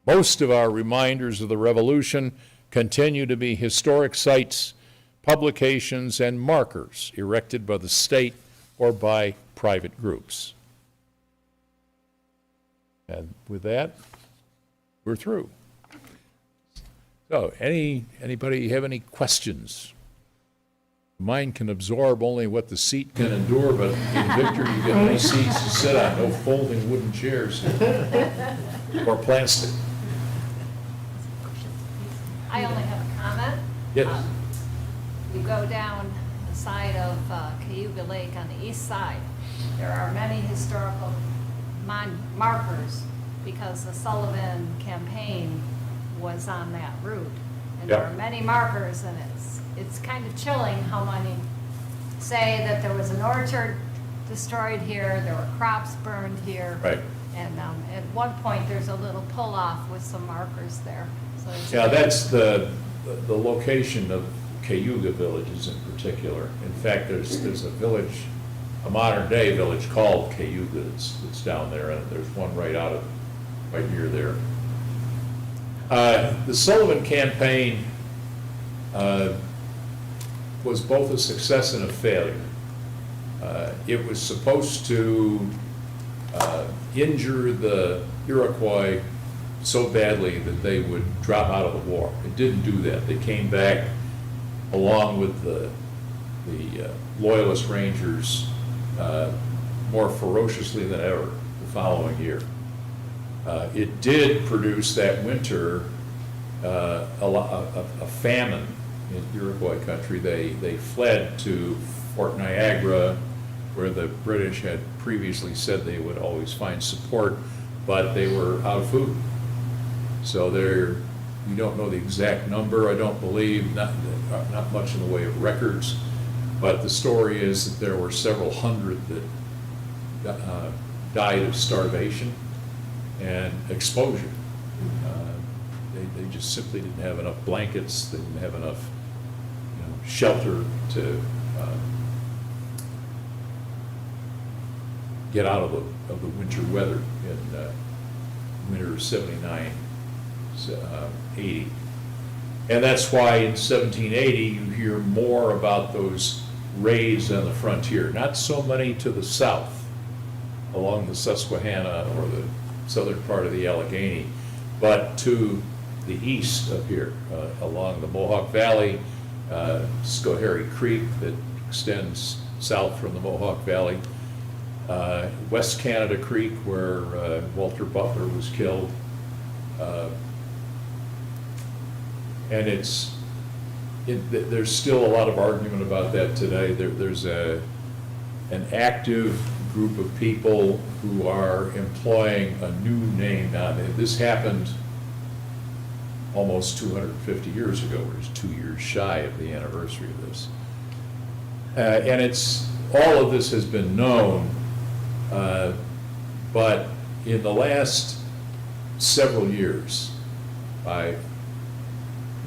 Most of our reminders of the Revolution continue to be historic sites, publications, and markers erected by the state or by private groups. And with that, we're through. So, anybody have any questions? Mine can absorb only what the seat can endure, but in Victor, you get nice seats to sit on, no folding wooden chairs or plastic. I only have a comment. Yes. You go down the side of Cayuga Lake on the east side, there are many historical markers because the Sullivan campaign was on that route. And there are many markers, and it's kind of chilling how many say that there was an orchard destroyed here, there were crops burned here. Right. And at one point, there's a little pull-off with some markers there. So Yeah, that's the location of Cayuga villages in particular. In fact, there's a village, a modern-day village called Cayuga that's down there, and there's one right near there. The Sullivan campaign was both a success and a failure. It was supposed to injure the Iroquois so badly that they would drop out of the war. It didn't do that. They came back along with the Loyalist Rangers more ferociously than ever the following year. It did produce that winter a famine in Iroquois country. They fled to Fort Niagara, where the British had previously said they would always find support, but they were out of food. So we don't know the exact number, I don't believe, not much in the way of records, but the story is that there were several hundred that died of starvation and exposure. They just simply didn't have enough blankets, they didn't have enough shelter to get out of the winter weather in winter of 79, 80. And that's why in 1780 you hear more about those raids on the frontier. Not so many to the south, along the Susquehanna or the southern part of the Allegheny, but to the east up here, along the Mohawk Valley, Schoharie Creek that extends south from the Mohawk Valley, West Canada Creek where Walter Butler was killed. And there's still a lot of argument about that today. There's an active group of people who are employing a new name now. This happened almost 250 years ago. We're just 2 years shy of the anniversary of this. And all of this has been known, but in the last several years, 5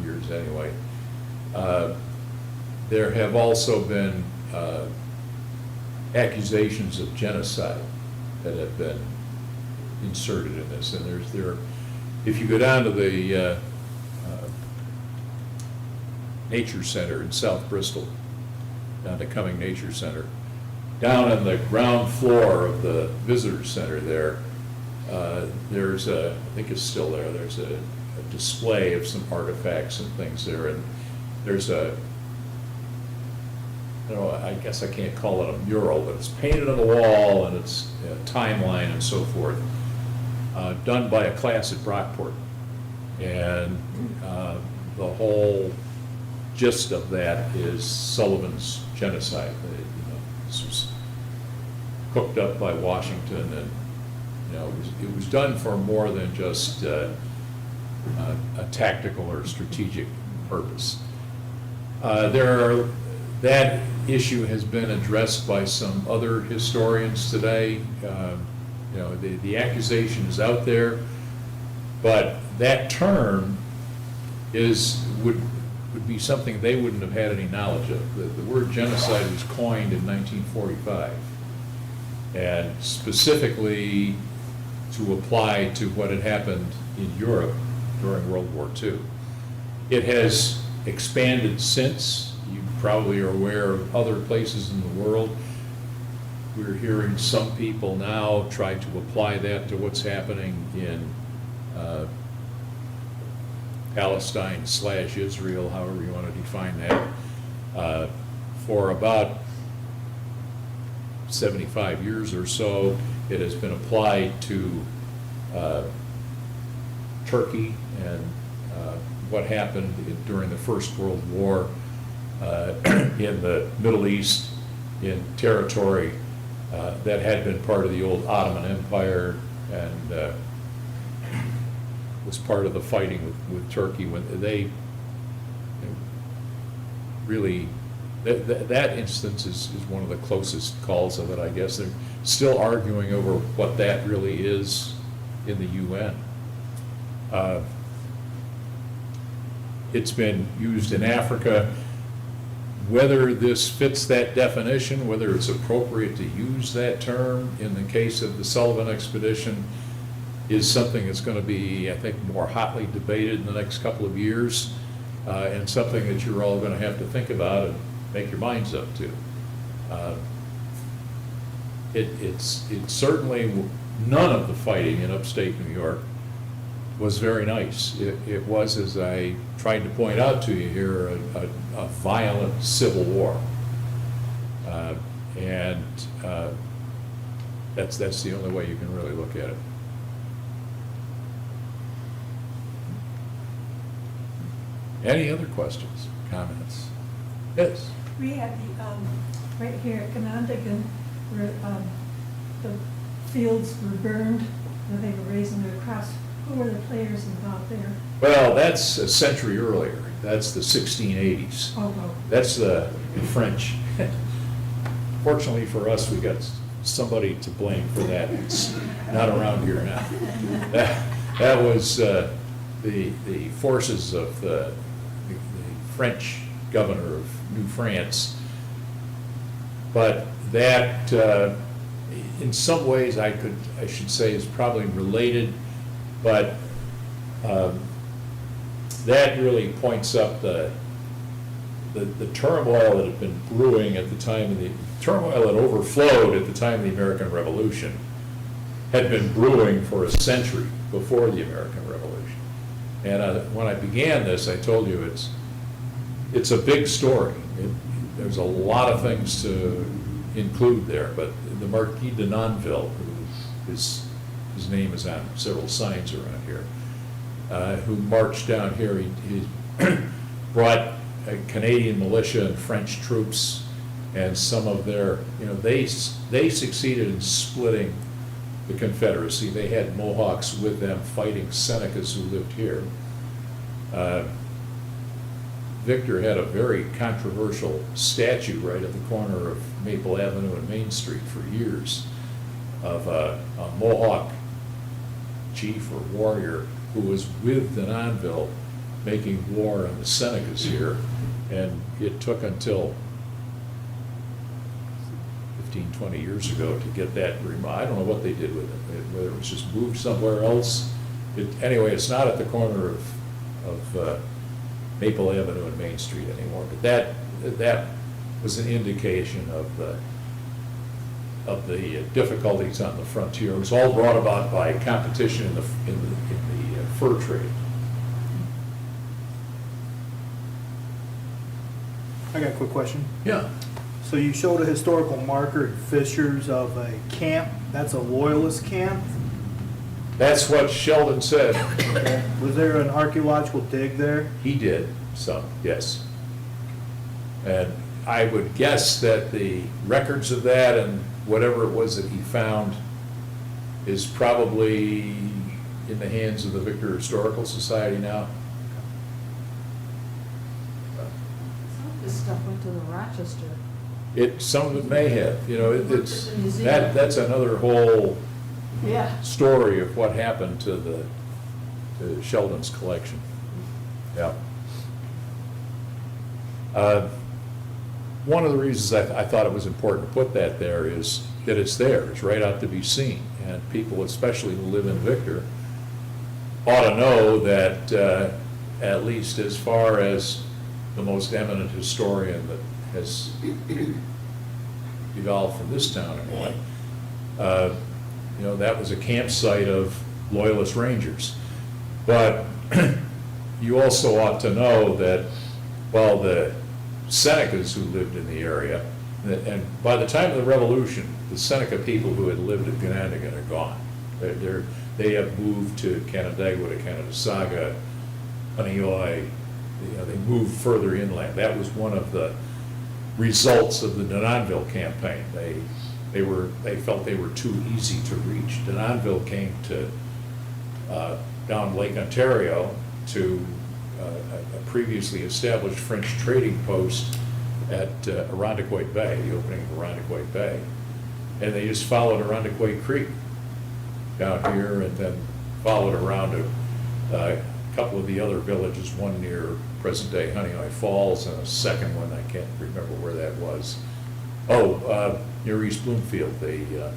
years anyway, there have also been accusations of genocide that have been inserted in this. And if you go down to the Nature Center in South Bristol, down to Cumming Nature Center, down on the ground floor of the visitor center there's I think it's still there, there's a display of some artifacts and things there, and there's I guess I can't call it a mural, but it's painted on the wall and it's a timeline and so forth, done by a class at Brockport. And the whole gist of that is Sullivan's genocide. This was cooked up by Washington, and it was done for more than just a tactical or strategic purpose. That issue has been addressed by some other historians today. The accusation is out there, but that term would be something they wouldn't have had any knowledge of. The word genocide was coined in 1945, and specifically to apply to what had happened in Europe during World War II. It has expanded since. You probably are aware of other places in the world. We're hearing some people now try to apply that to what's happening in Palestine/Israel, however you want to define that. For about 75 years or so, it has been applied to Turkey and what happened during the First World War in the Middle East, in territory that had been part of the old Ottoman Empire and was part of the fighting with Turkey when they really, that instance is one of the closest calls of it, I guess. They're still arguing over what that really is in the UN. It's been used in Africa. Whether this fits that definition, whether it's appropriate to use that term in the case of the Sullivan expedition, is something that's going to be, I think, more hotly debated in the next couple of years, and something that you're all going to have to think about and make your minds up to. It's certainly none of the fighting in upstate New York was very nice. It was, as I tried to point out to you here, a violent civil war. And that's the only way you can really look at it. Any other questions, comments? Yes? We had right here at Canandaigua, where the fields were burned, and they were raising their crops. Who were the players involved there? Well, that's a century earlier. That's the 1680s. Oh, That's the French. Fortunately for us, we got somebody to blame for that. It's not around here now. That was the forces of the French governor of New France. But that, in some ways, I should say, is probably related, but that really points up the turmoil that had been brewing at the time of the turmoil that overflowed at the time of the American Revolution had been brewing for a century before the American Revolution. And when I began this, I told you it's a big story. There's a lot of things to include there, but the Marquis de Nonville, his name is on several signs around here, who marched down here, he brought Canadian militia and French troops and some of their, they succeeded in splitting the Confederacy. They had Mohawks with them fighting Senecas who lived here. Victor had a very controversial statue right at the corner of Maple Avenue and Main Street for years of a Mohawk chief or warrior who was with Denonville making war on the Senecas here, and it took until 15, 20 years ago to get that I don't know what they did with it, whether it was just moved somewhere else. Anyway, it's not at the corner of Maple Avenue and Main Street anymore, but that was an indication of the difficulties on the frontier. It was all brought about by competition in the fur trade. I got a quick question. Yeah. So you showed a historical marker in Fishers of a camp. That's a loyalist camp? That's what Sheldon said. Was there an archaeological dig there? He did some, yes. And I would guess that the records of that and whatever it was that he found is probably in the hands of the Victor Historical Society now. Some of this stuff went to the Rochester. Some of it may have, it's, The museum. that's another whole Yeah. story of what happened to Sheldon's collection. Yeah. One of the reasons I thought it was important to put that there is that it's there, it's right out to be seen. And people, especially who live in Victor, ought to know that at least as far as the most eminent historian that has evolved from this town anyway, that was a campsite of Loyalist Rangers. But you also ought to know that while the Senecas who lived in the area, and by the time of the Revolution, the Seneca people who had lived at Canandaigua are gone. They have moved to Canandaigua, to Canadasaga, Honeoye. They moved further inland. That was one of the results of the Denonville campaign. They felt they were too easy to reach. Denonville came to down Lake Ontario to a previously established French trading post at Irondequoit Bay, the opening of Irondequoit Bay. And they just followed Irondequoit Creek down here and then followed around a couple of the other villages, one near present-day Honeoye Falls and a second one, I can't remember where that was. Near East Bloomfield, the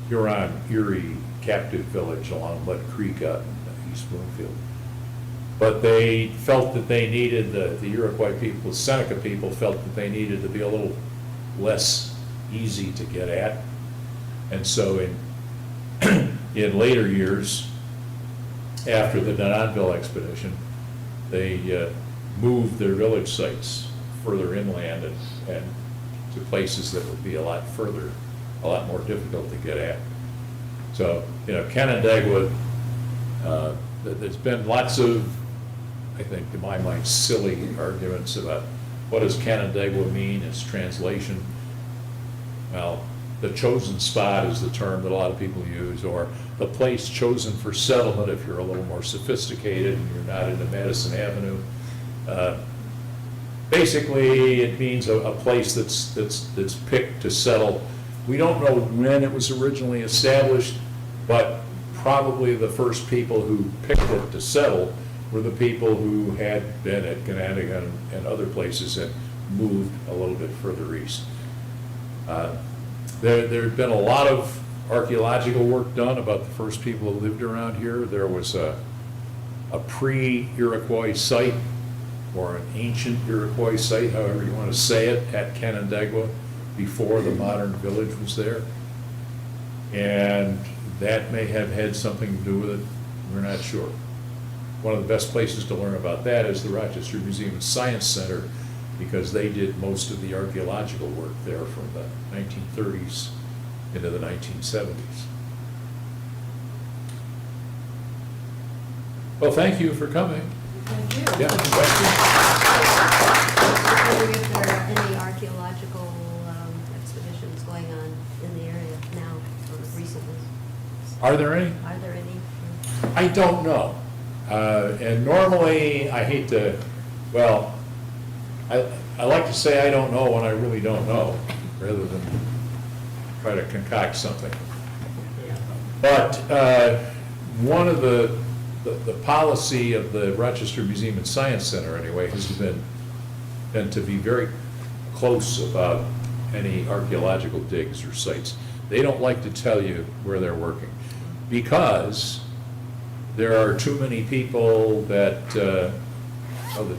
Huron-Erie captive village along Mud Creek out in East Bloomfield. But they felt that they needed, the Iroquois people, the Seneca people felt that they needed to be a little less easy to get at. And so in in later years, after the Denonville expedition, they moved their village sites further inland and to places that would be a lot further, a lot more difficult to get at. So, Canandaigua, there's been lots of, I think, in my mind, silly arguments about what does Canandaigua mean, its translation. Well, the chosen spot is the term that a lot of people use, or the place chosen for settlement if you're a little more sophisticated and you're not into Madison Avenue. Basically, it means a place that's picked to settle. We don't know when it was originally established, but probably the first people who picked it to settle were the people who had been at Ganadagan and other places and moved a little bit further east. There had been a lot of archaeological work done about the first people who lived around here. There was a pre-Iroquois site, or an ancient Iroquois site, however you want to say it, at Canandaigua before the modern village was there. And that may have had something to do with it. We're not sure. One of the best places to learn about that is the Rochester Museum and Science Center, because they did most of the archaeological work there from the 1930s into the 1970s. Well, thank you for coming. Thank you. Yeah, questions? Wondering if there are any archaeological expeditions going on in the area now, or recently? Are there any? Are there any? I don't know. And normally, I hate to, well, I like to say I don't know when I really don't know, rather than try to concoct something. But one of the policy of the Rochester Museum and Science Center, anyway, has been to be very close about any archaeological digs or sites. They don't like to tell you where they're working, because there are too many people that, the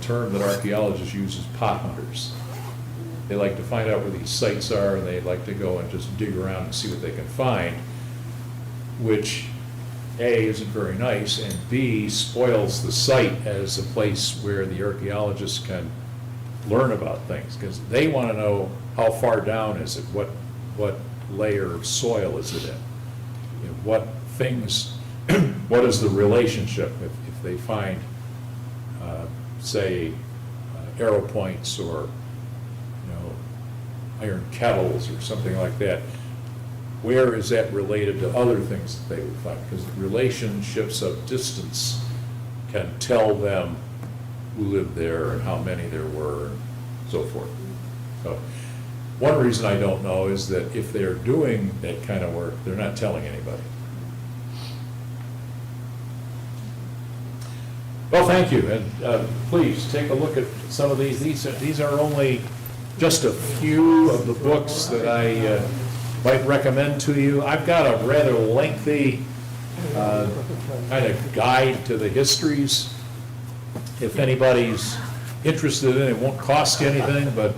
term that archaeologists use is pot hunters. They like to find out where these sites are, and they like to go and just dig around and see what they can find, which A, isn't very nice, and B, spoils the site as a place where the archaeologists can learn about things, because they want to know how far down is it, what layer of soil is it in, what things, what is the relationship if they find, say, arrow points or iron kettles or something like that. Where is that related to other things that they would find? Because relationships of distance can tell them who lived there and how many there were and so forth. So one reason I don't know is that if they're doing that kind of work, they're not telling anybody. Well, thank you, and please take a look at some of these. These are only just a few of the books that I might recommend to you. I've got a rather lengthy kind of guide to the histories. If anybody's interested in it, it won't cost you anything, but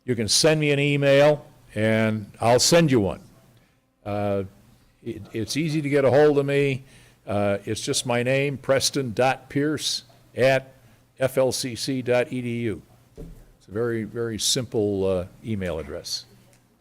you can send me an email and I'll send you one. It's easy to get a hold of me. It's just my name, preston.pierce@flcc.edu. It's a very, very simple email address.